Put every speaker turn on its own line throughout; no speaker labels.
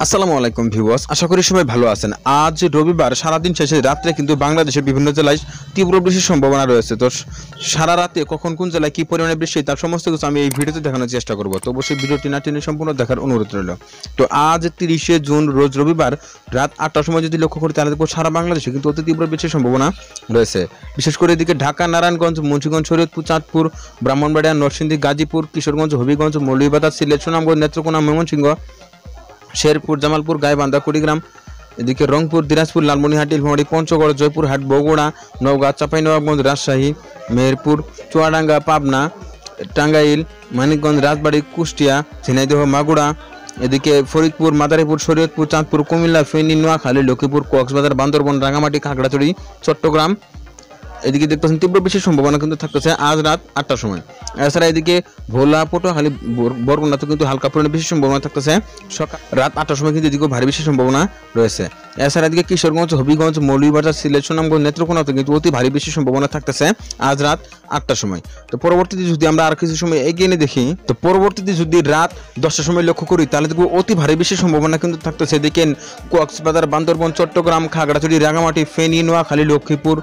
আসসালামু আলাইকুম ভিউয়ার্স, আশা করি সবাই ভালো আছেন। আজ রবিবার সারাদিন শেষে রাত্রে কিন্তু বাংলাদেশের বিভিন্ন জেলায় তীব্র বৃষ্টির সম্ভাবনা রয়েছে। তো সারা রাতে কখন কোন জেলায় কি পরিমাণে বৃষ্টি তার সমস্ত কিছু আমি এই ভিডিওতে দেখানোর চেষ্টা করব। তো অবশ্যই ভিডিওটি না টেনে সম্পূর্ণ দেখার অনুরোধ রইল। তো আজ 30শে জুন রোজ রবিবার রাত 8টার সময় যদি লক্ষ্য করি তাহলে দেখব সারা বাংলাদেশে কিন্তু অতি তীব্র বৃষ্টির সম্ভাবনা রয়েছে। বিশেষ করে এদিকে ঢাকা, নারায়ণগঞ্জ, মুন্সিগঞ্জ, শরীয়তপুর, চাঁদপুর, ব্রাহ্মণবাড়িয়া, নরসিংদী, গাজীপুর, কিশোরগঞ্জ, হবিগঞ্জ, মৌলভীবাজার, সিলেট, সুনামগঞ্জ, নেত্রকোনা, ময়মনসিংহ, শেরপুর, জামালপুর, গাইবান্ধা, কুড়িগ্রাম, এদিকে রংপুর, দিনাজপুর, লালমনিরহাট, নীলফামারী, পঞ্চগড়, জয়পুরহাট, বগুড়া, নওগাঁ, চাঁপাইনবাবগঞ্জ, রাজশাহী, মেহেরপুর, চুয়াডাঙ্গা, পাবনা, টাঙ্গাইল, মানিকগঞ্জ, রাজবাড়ী, কুষ্টিয়া, ঝিনাইদহ, মাগুরা, এদিকে ফরিদপুর, মাদারীপুর, শরীয়তপুর, চাঁদপুর, কুমিল্লা, ফেনী, নোয়াখালী, লক্ষ্মীপুর, কক্সবাজার, বান্দরবান, রাঙামাটি, খাগড়াছড়ি, চট্টগ্রাম, এদিকে দেখতেছেন তীব্র বৃষ্টির সম্ভাবনা কিন্তু থাকতেছে আজ রাত 8টার সময়। এছাড়া এদিকে ভোলা, পটুয়াখালী, বরগুনাতে কিন্তু হালকা পরিমাণে বৃষ্টির সম্ভাবনা থাকতেছে সকাল রাত 8টার সময় কিন্তু এদিকে ভারী বৃষ্টির সম্ভাবনা রয়েছে। এছাড়া এদিকে কিশোরগঞ্জ, হবিগঞ্জ, মৌলভীবাজার, সিলেট, সুনামগঞ্জ, নেত্রকোনাতে কিন্তু অতি ভারী বৃষ্টির সম্ভাবনা থাকতেছে আজ রাত 8টার সময়। তো পরবর্তীতে যদি আমরা আর কিছু সময় এগিয়ে নিয়ে দেখি, তো পরবর্তীতে যদি রাত 10টার সময় লক্ষ্য করি তাহলে দেখব অতি ভারী বৃষ্টির সম্ভাবনা কিন্তু থাকতেছে। দেখেন কক্সবাজার, বান্দরবান, চট্টগ্রাম, খাগড়াছড়ি, রাঙামাটি, ফেনী, নোয়াখালী, লক্ষ্মীপুর,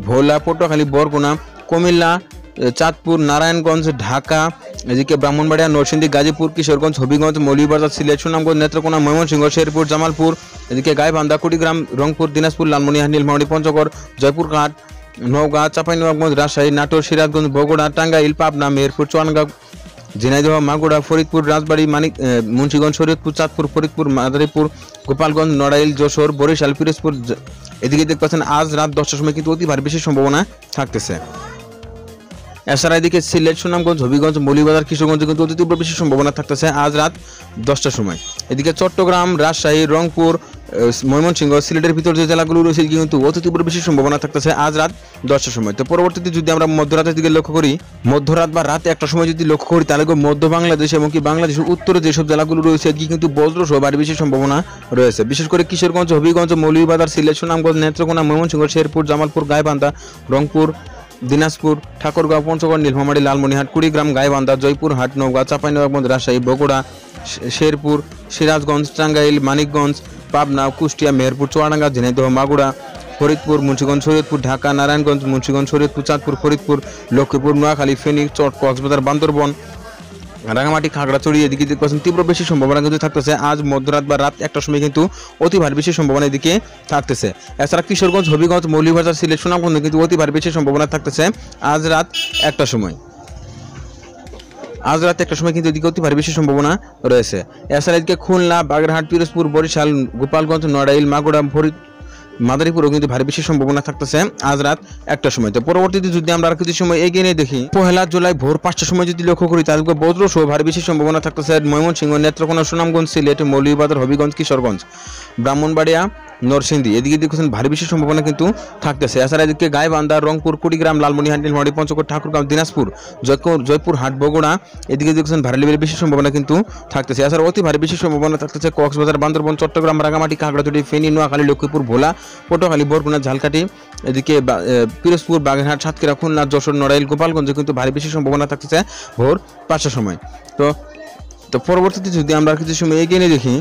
ভোলা, পটুয়াখালী, বরগুনা, কুমিল্লা, চাঁদপুর, নারায়ণগঞ্জ, ঢাকা, এদিকে ব্রাহ্মণবাড়িয়া, নরসিংদী, গাজীপুর, কিশোরগঞ্জ, হবিগঞ্জ, মৌলভীবাজার, সিলেট, সুনামগঞ্জ, নেত্রকোনা, ময়মনসিংহ, শেরপুর, জামালপুর, এদিকে গাইবান্ধা, কুড়িগ্রাম, রংপুর, দিনাজপুর, লালমনিরহাট, নীলফামারী, পঞ্চগড়, জয়পুরহাট, নওগাঁ, চাঁপাইনবাবগঞ্জ, রাজশাহী, নাটোর, সিরাজগঞ্জ, বগুড়া, টাঙ্গাইল, পাবনা, মেহেরপুর, চুয়াডাঙ্গা, ঝিনাইদহ, মাগুরা, ফরিদপুর, রাজবাড়ী, মুন্সিগঞ্জ, শরীয়তপুর, চাঁদপুর, ফরিদপুর, মাদারীপুর, গোপালগঞ্জ, নড়াইল, যশোর, বরিশাল, পিরোজপুর, এদিকে দেখতে পাচ্ছেন আজ রাত 10টার সময় কিন্তু অতি ভারী বৃষ্টির সম্ভাবনা থাকতেছে। এছাড়া এদিকে সিলেট, সুনামগঞ্জ, হবিগঞ্জ, মৌলভীবাজার, কিশোরগঞ্জে কিন্তু অতি তীব্র বৃষ্টির সম্ভাবনা থাকতেছে আজ রাত 10টার সময়। এদিকে চট্টগ্রাম, রাজশাহী, রংপুর, ময়মনসিংহ, সিলেটের ভিতর যে জেলাগুলো রয়েছে কিন্তু অতি তীব্র বৃষ্টির সম্ভাবনা থাকতেছে আজ রাত 10টার সময়। তো পরবর্তীতে যদি আমরা মধ্যরাতের দিকে লক্ষ্য করি, মধ্যরাত বা রাত 1টার সময় যদি লক্ষ্য করি তাহলে মধ্য বাংলাদেশ এবং কি বাংলাদেশের উত্তরে যেসব জেলাগুলো রয়েছে কিন্তু বজ্রসহ ভারী বৃষ্টির সম্ভাবনা রয়েছে। বিশেষ করে কিশোরগঞ্জ, হবিগঞ্জ, মৌলভীবাজার, সিলেট, সুনামগঞ্জ, নেত্রকোনা, ময়মনসিংহ, শেরপুর, জামালপুর, গাইবান্ধা, রংপুর, দিনাজপুর, ঠাকুরগাঁও, পঞ্চগড়, নীলফামারী, লালমনিরহাট, কুড়িগ্রাম, গাইবান্ধা, জয়পুরহাট, নওগাঁ, চাঁপাইনবাবগঞ্জ, রাজশাহী, বগুড়া, শেরপুর, সিরাজগঞ্জ, টাঙ্গাইল, মানিকগঞ্জ, পাবনা, কুষ্টিয়া, মেহেরপুর, চুয়াডাঙ্গা, ঝিনাইদহ, মাগুরা, ফরিদপুর, মুন্সিগঞ্জ, শরীয়তপুর, ঢাকা, নারায়ণগঞ্জ, মুন্সিগঞ্জ, শরীয়তপুর, চাঁদপুর, ফরিদপুর, লক্ষ্মীপুর, নোয়াখালী, ফেনী, কক্সবাজার, বান্দরবান, রাঙামাটি, খাগড়াছড়ি, এদিকে দেখতে তীব্র বৃষ্টির সম্ভাবনা কিন্তু থাকতেছে আজ মধ্যরাত বা রাত 1টার সময় কিন্তু অতি ভারী বৃষ্টির সম্ভাবনা এদিকে থাকতেছে। এছাড়া কিশোরগঞ্জ, হবিগঞ্জ, মৌলভীবাজার, সিলেট, সুনামগঞ্জে কিন্তু অতি ভারী বৃষ্টির সম্ভাবনা থাকতেছে আজ রাত 1টার সময়। আজ রাত 1টার সময় কিন্তু এদিকে অতি ভারী বৃষ্টির সম্ভাবনা রয়েছে। এছাড়া এদিকে খুলনা, বাগেরহাট, পিরোজপুর, বরিশাল, গোপালগঞ্জ, নড়াইল, মাগুরা, মাদারীপুরও কিন্তু ভারী বৃষ্টির সম্ভাবনা থাকতেছে আজ রাত 1টার সময়। তো পরবর্তীতে যদি আমরা আর কিছু সময় এগিয়ে নিয়ে দেখি, 1 জুলাই ভোর 5টার সময় যদি লক্ষ্য করি তাহলে বজ্রসহ ভারী বৃষ্টির সম্ভাবনা থাকতেছে ময়মনসিংহ, নেত্রকোনা, সুনামগঞ্জ, সিলেট, মৌলভীবাজার, হবিগঞ্জ, কিশোরগঞ্জ, ব্রাহ্মণবাড়িয়া, নরসিংদী, এদিকে দেখছেন ভারী বৃষ্টির সম্ভাবনা কিন্তু থাকতেছে। এছাড়া এদিকে গাইবান্ধা, রংপুর, কুড়িগ্রাম, লালমনিরহাট, নীলফামারী, পঞ্চগড়, ঠাকুরগাঁও, দিনাজপুর, জয়পুরহাট, বগুড়া, এদিকে দেখছেন ভারী লেভেলের বৃষ্টির সম্ভাবনা কিন্তু থাকতেছে। এছাড়া অতি ভারী বৃষ্টির সম্ভাবনা থাকতেছে কক্সবাজার, বান্দরবান, চট্টগ্রাম, রাঙামাটি, খাগড়াছড়ি, ফেনী, নোয়াখালী, লক্ষ্মীপুর, ভোলা, পটুয়াখালী, বরগুনা, ঝালকাঠি, এদিকে পিরোজপুর, বাগেরহাট, সাতক্ষীরা, খুলনা, যশোর, নড়াইল, গোপালগঞ্জে কিন্তু ভারী বৃষ্টির সম্ভাবনা থাকতেছে ভোর 5টার সময়। তো পরবর্তীতে যদি আমরা কিছু সময় এগিয়ে নিয়ে দেখি,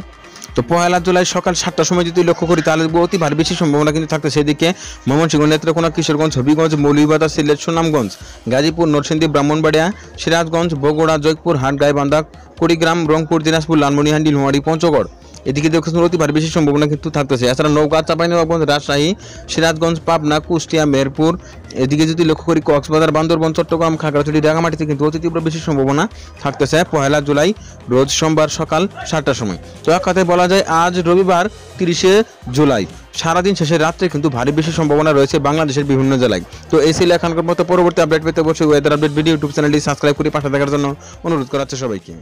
তো 1 জুলাই সকাল 7টার সময় যদি লক্ষ্য করি তাহলে অতি ভারী বৃষ্টির সম্ভাবনা কিন্তু থাকতেছে। সেদিকে ময়মনসিংহ, নেত্রকোনা, কিশোরগঞ্জ, হবিগঞ্জ, মৌলভীবাজার, সিলেট, সুনামগঞ্জ, গাজীপুর, নরসিংদী, ব্রাহ্মণবাড়িয়া, সিরাজগঞ্জ, বগুড়া, জয়পুরহাট, গাইবান্ধা, কুড়িগ্রাম, রংপুর, দিনাজপুর, লালমনিরহাট, নীলফামারী, পঞ্চগড়, এদিকে দেখছেন অতি ভারী বৃষ্টির সম্ভাবনা কিন্তু থাকতেছে। এছাড়া নওগাঁ, চাঁপাইনবাবগঞ্জ, রাজশাহী, সিরাজগঞ্জ, পাবনা, কুষ্টিয়া, মেহেরপুর, এদিকে যদি লক্ষ্য করি কক্সবাজার, বান্দরবান, চট্টগ্রাম, খাগড়াছড়ি, রাঙামাটিতে কিন্তু অতি তীব্র বৃষ্টির সম্ভাবনা থাকতেছে 1 জুলাই রোজ সোমবার সকাল 7টার সময়। তো এক কথায় বলা যায় আজ রবিবার 30শে জুলাই সারাদিন শেষে রাত্রে কিন্তু ভারী বৃষ্টির সম্ভাবনা রয়েছে বাংলাদেশের বিভিন্ন জেলায়। তো এই ছিল এখনকার মতো। পরবর্তী আপডেট পেতে অবশ্যই ওয়েদার আপডেট ভিডিও ইউটিউব চ্যানেলটি সাবস্ক্রাইব করে পাশে দেখার জন্য অনুরোধ করা হচ্ছে সবাইকে।